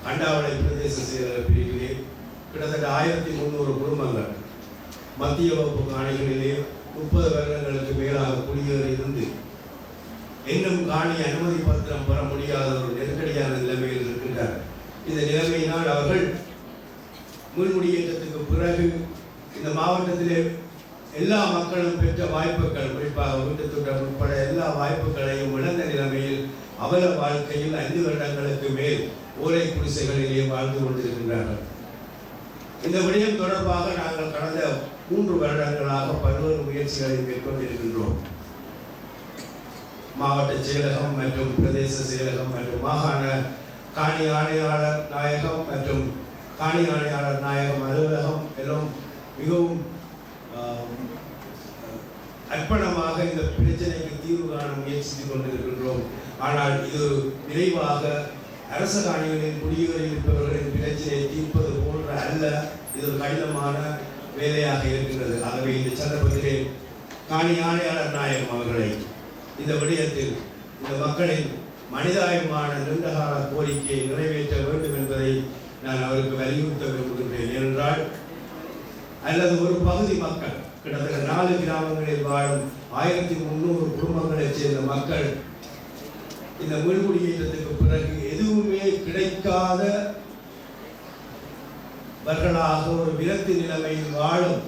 கண்டாவளை பிரதேச செயலக பிரிவிலே கிட்டத்தட்ட 1300 குடும்பங்கள் மத்திய வகுப்பு காணிகளிலே 30 வருடங்களுக்கு மேலாக குடியேறி இருந்து இன்னும் காணி அனுமதி பத்திரம் பெற முடியாத ஒரு நெருக்கடியான நிலைமையில் இருக்கின்றார். இந்த நிலைமையினால் அவர்கள் முன்முடியேற்றத்துக்கு பிறகு இந்த மாவட்டத்திலே எல்லா மக்களும் பெற்ற வாய்ப்புகள், குறிப்பாக வீட்டுத்திட்டம் உட்பட எல்லா வாய்ப்புகளையும் இழந்த நிலைமையில் அவல வாழ்க்கையில் 5 வருடங்களுக்கு மேல் ஓலை குடிசைகளிலே வாழ்ந்து கொண்டிருக்கின்றார்கள். இந்த விடயம் தொடர்பாக நாங்கள் கடந்த 3 வருடங்களாக பல்வேறு முயற்சிகளை மேற்கொண்டிருக்கின்றோம். மாவட்ட செயலகம் மற்றும் பிரதேச செயலகம் மற்றும் மாகாண காணி ஆணையாளர் நாயகம் மற்றும் காணி ஆணையாளர் நாயகம் அலுவலகம் எல்லாம் மிகவும் அர்ப்பணமாக இந்த பிரச்சனைக்கு தீர்வு காண முயற்சித்துக் கொண்டிருக்கின்றோம். ஆனால் இது விரைவாக அரச காணிகளில் குடியேறியிருப்பவர்களின் பிரச்சனையை தீர்ப்பது போன்ற அல்ல, இது ஒரு கடினமான வேலையாக இருக்கின்றது. ஆகவே இந்த சந்தர்ப்பத்திலே காணி ஆணையாளர் நாயகம் அவர்களை இந்த விடயத்தில் இந்த மக்களின் மனிதாயமான நீண்டகால கோரிக்கையை நிறைவேற்ற வேண்டும் என்பதை நான் அவருக்கு வலியுறுத்த விரும்புகின்றேன். ஏனென்றால் அல்லது ஒரு பகுதி மக்கள், கிட்டத்தட்ட 4 கிராமங்களில் வாழும் 1300 குடும்பங்களைச் சேர்ந்த மக்கள் இந்த மீள்குடியேற்றத்துக்கு பிறகு எதுவுமே கிடைக்காதவர்களாக ஒரு விரக்தி நிலைமையில் வாழும்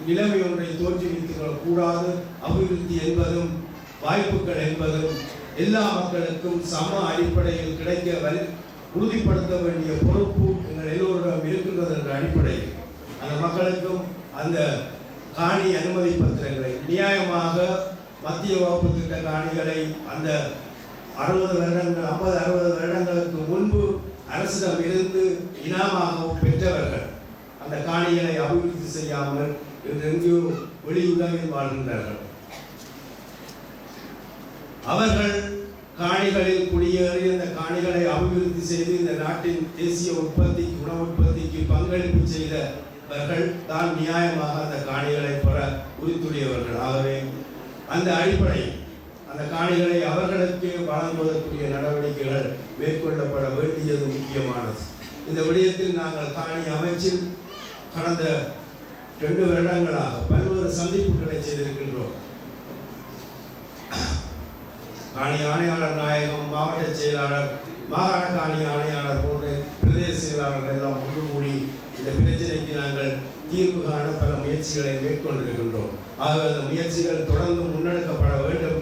நிலைமை ஒன்றை தோற்றுவித்துக் கொள்ளக்கூடாது. அபிவிருத்தி என்பதும் வாய்ப்புகள் என்பதும் எல்லா மக்களுக்கும் சம அடிப்படையில் கிடைக்க உறுதிப்படுத்த வேண்டிய பொறுப்பு எங்கள் எல்லோரிடம் இருக்கின்றது என்ற அடிப்படையில் அந்த மக்களுக்கும் அந்த காணி அனுமதி பத்திரங்களை நியாயமாக மத்திய வகுப்பு திட்ட காணிகளை அந்த 50-60 வருடங்களுக்கு முன்பு அரசிடம் இருந்து இனாமாகவும் பெற்றவர்கள் அந்த காணிகளை அபிவிருத்தி செய்யாமல் எங்கேயோ வெளியுலகில் வாழ்கின்றார்கள். அவர்கள் காணிகளில் குடியேறி அந்த காணிகளை அபிவிருத்தி செய்து இந்த நாட்டின் தேசிய உற்பத்திக்கு, உணவு உற்பத்திக்கு பங்களிப்பு செய்தவர்கள் தான் நியாயமாக அந்த காணிகளை பெற உரித்துடையவர்கள். ஆகவே அந்த அடிப்படையில் அந்த காணிகளை அவர்களுக்கு வழங்குவதற்குரிய நடவடிக்கைகள் மேற்கொள்ளப்பட வேண்டியது முக்கியமானது. இந்த விடயத்தில் நாங்கள் காணி அமைச்சில் கடந்த 2 வருடங்களாக பல்வேறு சந்திப்புகளை செய்திருக்கின்றோம். காணி ஆணையாளர் நாயகம், மாவட்ட செயலாளர், மாகாண காணி ஆணையாளர் போன்ற பிரதேச செயலாளர்கள் எல்லாம் ஒன்று கூடி இந்த பிரச்சனைக்கு நாங்கள் தீர்வு காண பல முயற்சிகளை மேற்கொண்டிருக்கின்றோம். ஆக அந்த முயற்சிகள் தொடர்ந்து முன்னெடுக்கப்பட வேண்டும்.